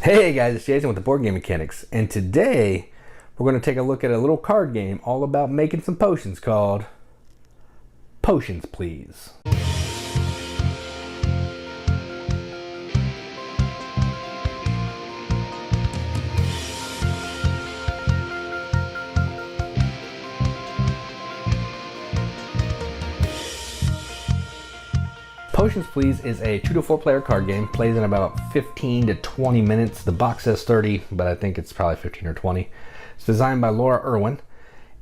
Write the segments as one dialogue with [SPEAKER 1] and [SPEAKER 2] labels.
[SPEAKER 1] Hey guys, it's Jason with the Board Game Mechanics, and today we're going to take a look at a little card game all about making some potions called Potions, Please. Potions, Please is a 2 to 4 player card game, plays in about 15 to 20 minutes. The box says 30, but I think it's probably 15 or 20. It's designed by Laura Erwin.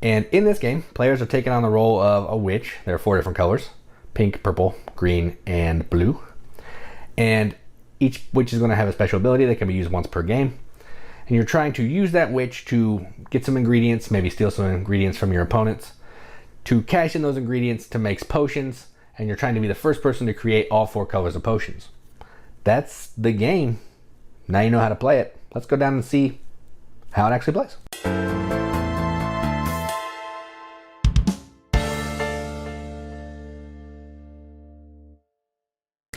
[SPEAKER 1] And in this game, players are taking on the role of a witch. There are 4 different colors: pink, purple, green, and blue. And each witch is going to have a special ability that can be used once per game. And you're trying to use that witch to get some ingredients, maybe steal some ingredients from your opponents, to cash in those ingredients to make potions. And you're trying to be the first person to create all 4 colors of potions. That's the game. Now you know how to play it. Let's go down and see how it actually plays.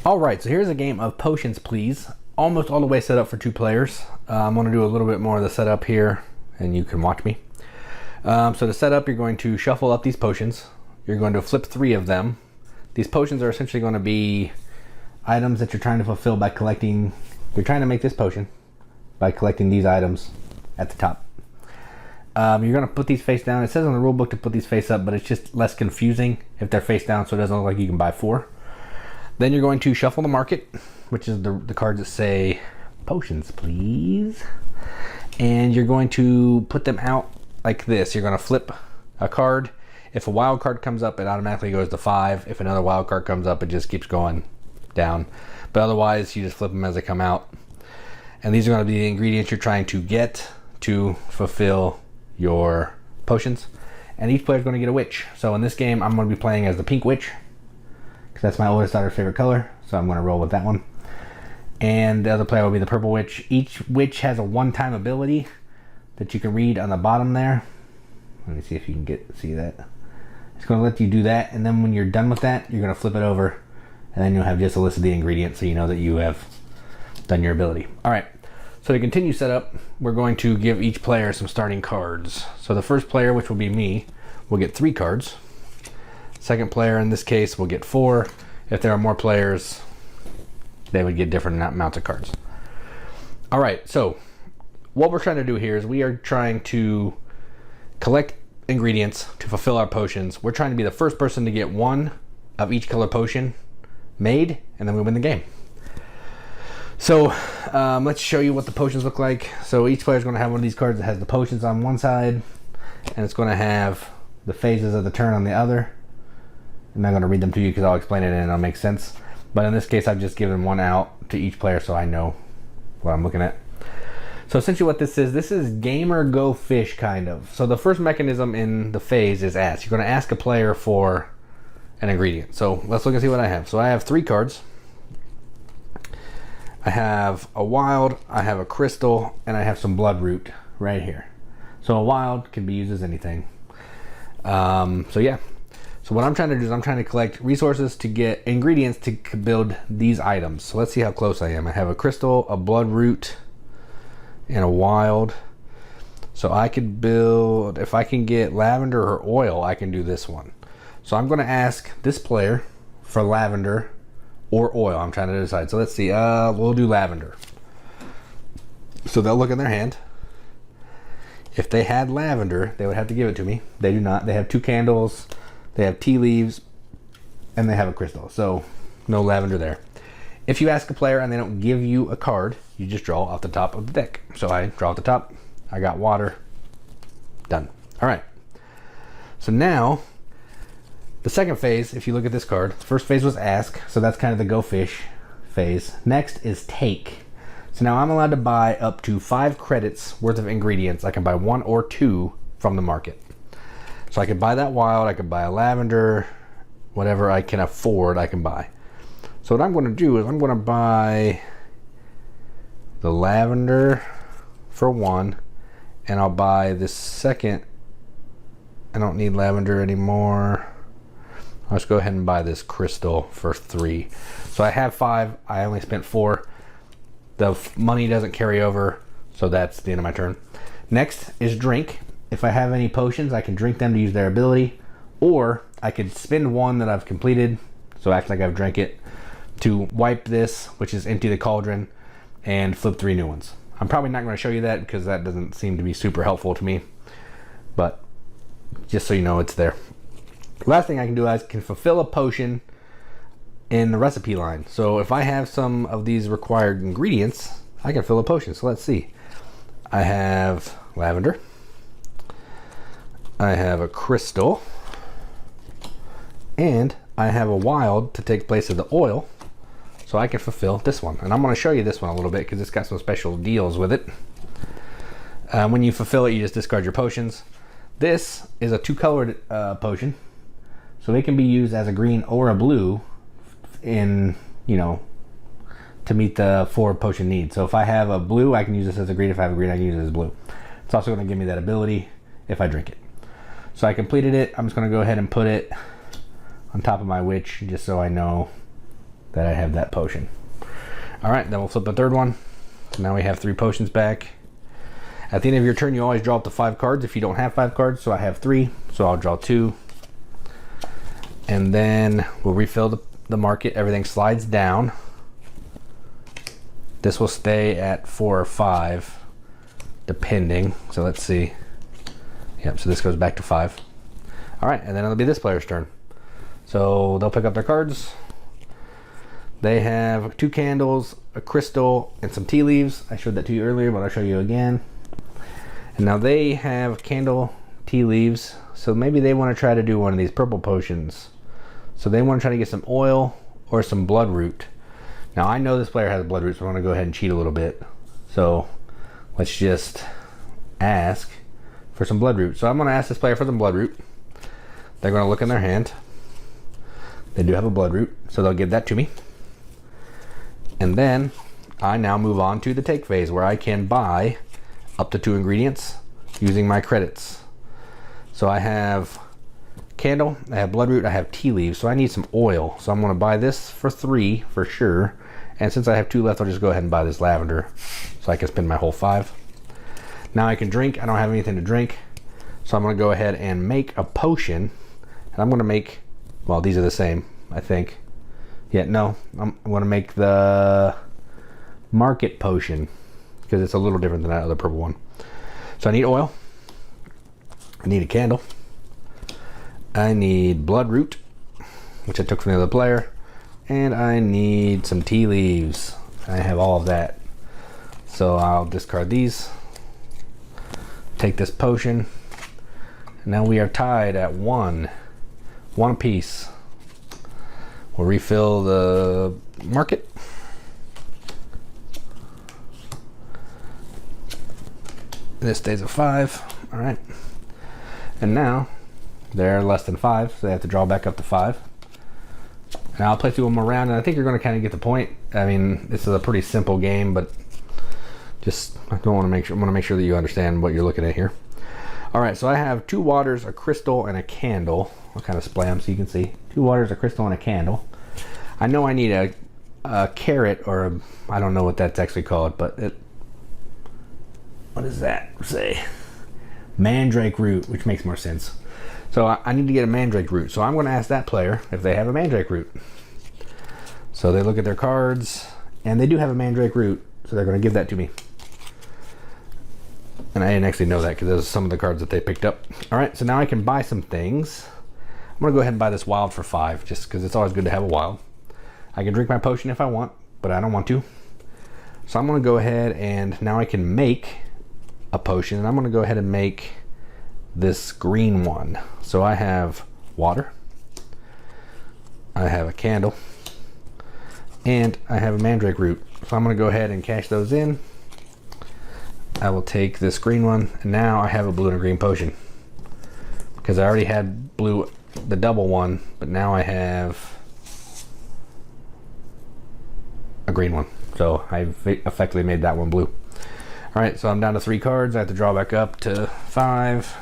[SPEAKER 1] Alright, so here's a game of Potions, Please. Almost all the way set up for 2 players. I'm going to do a little bit more of the setup here, and you can watch me. So to set up, you're going to shuffle up these potions. You're going to flip 3 of them. These potions are essentially going to be items that you're trying to fulfill by collecting. You're trying to make this potion by collecting these items at the top. You're going to put these face down. It says on the rule book to put these face up, but it's just less confusing if they're face down, so it doesn't look like you can buy 4. Then you're going to shuffle the market, which is the cards that say Potions, Please. And you're going to put them out like this. You're going to flip a card. If a wild card comes up, it automatically goes to 5. If another wild card comes up, it just keeps going down. But otherwise, you just flip them as they come out. And these are going to be the ingredients you're trying to get to fulfill your potions. And each player is going to get a witch. So in this game, I'm going to be playing as the pink witch, because that's my oldest daughter's favorite color. So I'm going to roll with that one. And the other player will be the purple witch. Each witch has a one-time ability that you can read on the bottom there. Let me see if you can see that. It's going to let you do that, and then when you're done with that, you're going to flip it over, and then you'll have just a list of the ingredients so you know that you have done your ability. Alright, so to continue setup, we're going to give each player some starting cards. So the first player, which will be me, will get 3 cards. Second player, in this case, will get 4. If there are more players, they would get different amounts of cards. Alright, so what we're trying to do here is we are trying to collect ingredients to fulfill our potions. We're trying to be the first person to get 1 of each color potion made, and then we win the game. So let's show you what the potions look like. So each player is going to have one of these cards that has the potions on one side, and it's going to have the phases of the turn on the other. I'm not going to read them to you because I'll explain it and it'll make sense. But in this case, I've just given 1 out to each player so I know what I'm looking at. So essentially what this is gamer go fish, kind of. So the first mechanism in the phase is ask. You're going to ask a player for an ingredient. So let's look and see what I have. So I have 3 cards. I have a wild, I have a crystal, and I have some bloodroot right here. So a wild can be used as anything. So yeah. So what I'm trying to do is I'm trying to collect resources to get ingredients to build these items. So let's see how close I am. I have a crystal, a bloodroot, and a wild. So I could build, if I can get lavender or oil, I can do this one. So I'm going to ask this player for lavender or oil. I'm trying to decide. So let's see, we'll do lavender. So they'll look in their hand. If they had lavender, they would have to give it to me. They do not. They have 2 candles, they have tea leaves, and they have a crystal. So no lavender there. If you ask a player and they don't give you a card, you just draw off the top of the deck. So I draw at the top, I got water, done. All right. So now, the second phase, if you look at this card, the first phase was ask, so that's kind of the go fish phase. Next is take. So now I'm allowed to buy up to 5 credits worth of ingredients. I can buy 1 or 2 from the market. So I could buy that wild, I could buy a lavender, whatever I can afford, I can buy. So what I'm going to do is I'm going to buy the lavender for 1, and I'll buy this second. I don't need lavender anymore. I'll just go ahead and buy this crystal for 3. So I have 5. I only spent 4. The money doesn't carry over, so that's the end of my turn. Next is drink. If I have any potions, I can drink them to use their ability, or I could spend one that I've completed, so act like I've drank it, to wipe this, which is empty the cauldron, and flip 3 new ones. I'm probably not going to show you that because that doesn't seem to be super helpful to me, but just so you know, it's there. Last thing I can do is I can fulfill a potion in the recipe line. So if I have some of these required ingredients, I can fill a potion. So let's see. I have lavender. I have a crystal. And I have a wild to take place of the oil. So I can fulfill this one. And I'm going to show you this one a little bit because it's got some special deals with it. When you fulfill it, you just discard your potions. This is a 2-colored potion. So it can be used as a green or a blue in, you know, to meet the 4 potion needs. So if I have a blue, I can use this as a green. If I have a green, I can use it as blue. It's also going to give me that ability if I drink it. So I completed it. I'm just going to go ahead and put it on top of my witch just so I know that I have that potion. All right, then we'll flip the third one. So now we have 3 potions back. At the end of your turn, you always draw up to 5 cards if you don't have 5 cards. So I have 3, so I'll draw 2. And then we'll refill the market. Everything slides down. This will stay at 4 or 5, depending. So let's see. Yep, so this goes back to 5. All right, and then it'll be this player's turn. So they'll pick up their cards. They have 2 candles, a crystal, and some tea leaves. I showed that to you earlier, but I'll show you again. And now they have candle, tea leaves. So maybe they want to try to do one of these purple potions. So they want to try to get some oil or some bloodroot. Now I know this player has bloodroot, so I'm going to go ahead and cheat a little bit. So let's just ask for some bloodroot. So I'm going to ask this player for some bloodroot. They're going to look in their hand. They do have a bloodroot, so they'll give that to me. And then I now move on to the take phase where I can buy up to 2 ingredients using my credits. So I have candle, I have bloodroot, I have tea leaves, so I need some oil. So I'm going to buy this for 3 for sure. And since I have 2 left, I'll just go ahead and buy this lavender so I can spend my whole 5. Now I can drink. I don't have anything to drink, so I'm going to go ahead and make a potion. And I'm going to make, well, these are the same, I think. Yeah, no, I'm going to make the market potion because it's a little different than that other purple one. So I need oil. I need a candle. I need bloodroot, which I took from the other player. And I need some tea leaves. I have all of that. So I'll discard these. Take this potion. And now we are tied at 1 apiece. We'll refill the market. This stays at 5. All right. And now they're less than 5, so they have to draw back up to 5. And I'll play through them around, and I think you're going to kind of get the point. I mean, this is a pretty simple game, but just I want to make sure that you understand what you're looking at here. All right, so I have 2 waters, a crystal, and a candle. I'll kind of display them so you can see. 2 waters, a crystal, and a candle. I know I need a carrot, or I don't know what that's actually called, but what does that say? Mandrake root, which makes more sense. So I need to get a mandrake root. So I'm going to ask that player if they have a mandrake root. So they look at their cards, and they do have a mandrake root, so they're going to give that to me. And I didn't actually know that because those are some of the cards that they picked up. All right, so now I can buy some things. I'm going to go ahead and buy this wild for 5, just because it's always good to have a wild. I can drink my potion if I want, but I don't want to. So I'm going to go ahead and now I can make a potion, and I'm going to go ahead and make this green one. So I have water, I have a candle, and I have a mandrake root. So I'm going to go ahead and cash those in. I will take this green one, and now I have a blue and a green potion because I already had blue, the double one, but now I have a green one. So I've effectively made that one blue. All right, so I'm down to 3 cards. I have to draw back up to 5.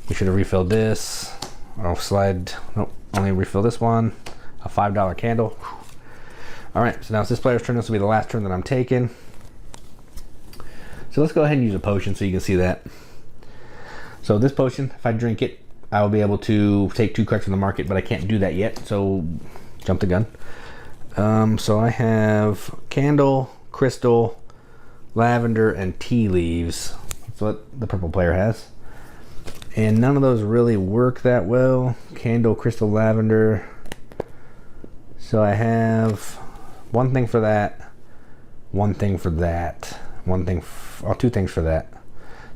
[SPEAKER 1] We should have refilled this. I'll slide, nope, only refill this one. A $5 candle. All right, so now it's this player's turn. This will be the last turn that I'm taking. So let's go ahead and use a potion so you can see that. So this potion, if I drink it, I will be able to take 2 cards from the market, but I can't do that yet, so jump the gun. So I have candle, crystal, lavender, and tea leaves. That's what the purple player has. And none of those really work that well. Candle, crystal, lavender. So I have one thing for that, one thing for that, two things for that.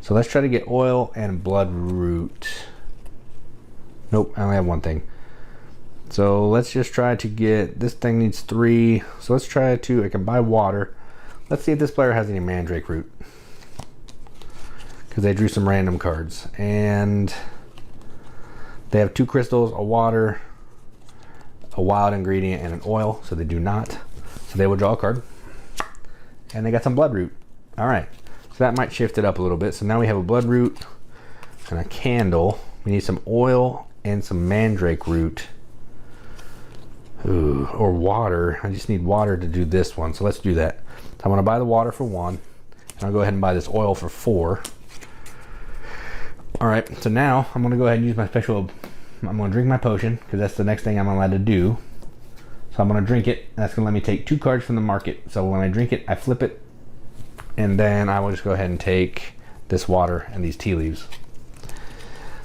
[SPEAKER 1] So let's try to get oil and bloodroot. Nope, I only have one thing. So let's just try to get, this thing needs 3. So let's try to, I can buy water. Let's see if this player has any mandrake root. Because they drew some random cards. And they have 2 crystals, a water, a wild ingredient, and an oil. So they do not. So they will draw a card. And they got some bloodroot. Alright. So that might shift it up a little bit. So now we have a bloodroot and a candle. We need some oil and some mandrake root. Ooh, or water. I just need water to do this one. So let's do that. So I'm going to buy the water for 1. And I'll go ahead and buy this oil for 4. Alright, so now I'm going to go ahead and use my special... I'm going to drink my potion, because that's the next thing I'm allowed to do. So I'm going to drink it, and that's going to let me take 2 cards from the market. So when I drink it, I flip it, and then I will just go ahead and take this water and these tea leaves.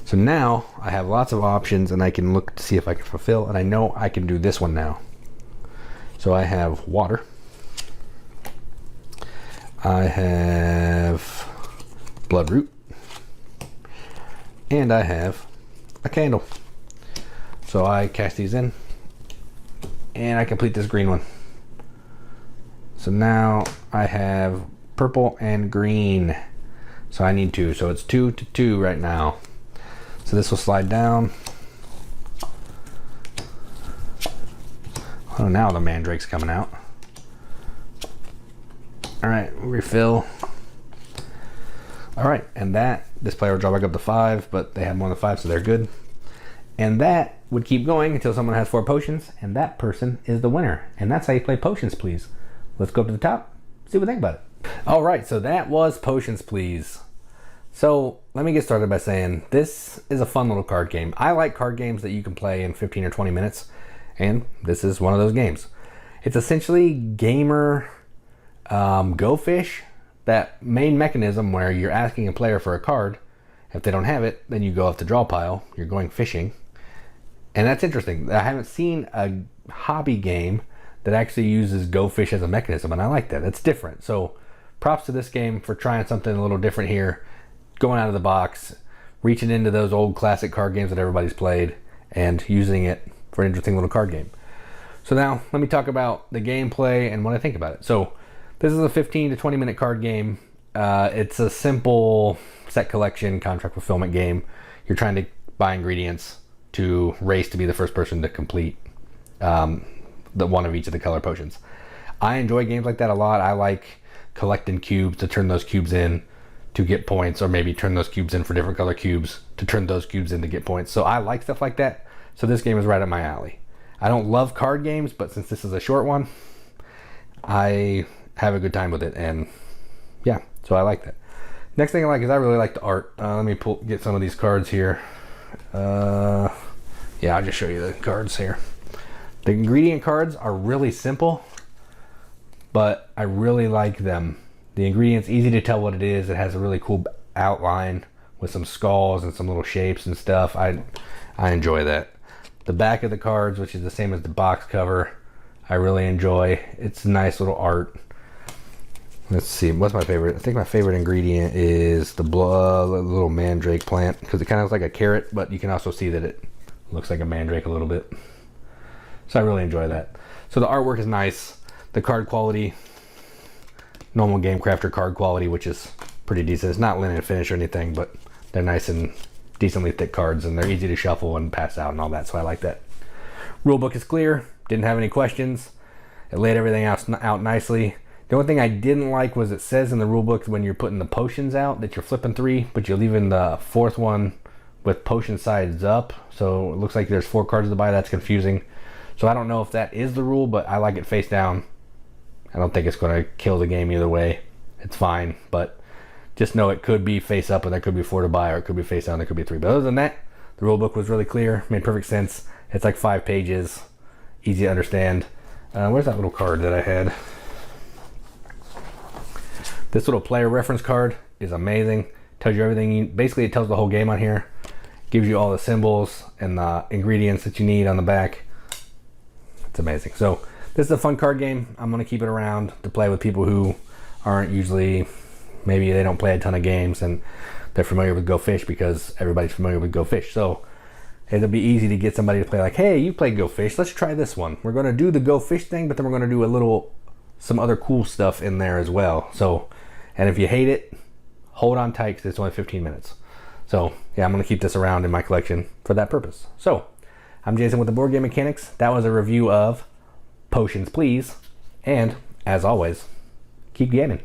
[SPEAKER 1] So now I have lots of options, and I can look to see if I can fulfill, and I know I can do this one now. So I have water. I have bloodroot. And I have a candle. So I cast these in, and I complete this green one. So now I have purple and green. So I need 2. So it's 2 to 2 right now. So this will slide down. Oh, now the mandrake's coming out. All right, refill. All right, and this player will draw back up to 5, but they have more than 5, so they're good. And that would keep going until someone has 4 potions, and that person is the winner. And that's how you play Potions, Please. Let's go up to the top, see what we think about it. All right, so that was Potions, Please. So let me get started by saying this is a fun little card game. I like card games that you can play in 15 or 20 minutes, and this is one of those games. It's essentially gamer Go Fish. That main mechanism where you're asking a player for a card. If they don't have it, then you go off the draw pile. You're going fishing. And that's interesting. I haven't seen a hobby game that actually uses Go Fish as a mechanism, and I like that. It's different. So props to this game for trying something a little different here, going out of the box, reaching into those old classic card games that everybody's played, and using it for an interesting little card game. So now let me talk about the gameplay and what I think about it. So this is a 15 to 20 minute card game. It's a simple set collection contract fulfillment game. You're trying to buy ingredients to race to be the first person to complete the one of each of the color potions. I enjoy games like that a lot. I like collecting cubes to turn those cubes in to get points, or maybe turn those cubes in for different color cubes to turn those cubes in to get points. So I like stuff like that. So this game is right up my alley. I don't love card games, but since this is a short one, I have a good time with it, and yeah, so I like that. Next thing I like is I really like the art. Let me get some of these cards here. Yeah, I'll just show you the cards here. The ingredient cards are really simple, but I really like them. The ingredients, easy to tell what it is. It has a really cool outline with some skulls and some little shapes and stuff. I enjoy that. The back of the cards, which is the same as the box cover, I really enjoy. It's nice little art. Let's see, what's my favorite? I think my favorite ingredient is the little mandrake plant, because it kind of looks like a carrot, but you can also see that it looks like a mandrake a little bit. So I really enjoy that. So the artwork is nice. The card quality, normal Game Crafter card quality, which is pretty decent. It's not limited finish or anything, but they're nice and decently thick cards, and they're easy to shuffle and pass out and all that, so I like that. Rulebook is clear. Didn't have any questions. It laid everything out nicely. The only thing I didn't like was it says in the rulebook when you're putting the potions out that you're flipping 3, but you're leaving the 4th one with potion sides up. So it looks like there's 4 cards to buy. That's confusing. So I don't know if that is the rule, but I like it face down. I don't think it's going to kill the game either way. It's fine, but just know it could be face up, or there could be 4 to buy, or it could be face down, there could be 3. But other than that, the rule book was really clear, made perfect sense. It's like 5 pages, easy to understand. Where's that little card that I had? This little player reference card is amazing. Tells you everything. Basically, it tells the whole game on here. Gives you all the symbols and the ingredients that you need on the back. It's amazing. So this is a fun card game. I'm going to keep it around to play with people who aren't usually, maybe they don't play a ton of games and they're familiar with Go Fish because everybody's familiar with Go Fish. So it'll be easy to get somebody to play like, hey, you play Go Fish, let's try this one. We're going to do the Go Fish thing, but then we're going to do some other cool stuff in there as well. So, and if you hate it, hold on tight because it's only 15 minutes. So yeah, I'm going to keep this around in my collection for that purpose. So I'm Jason with the Board Game Mechanics. That was a review of Potions Please. And as always, keep gaming.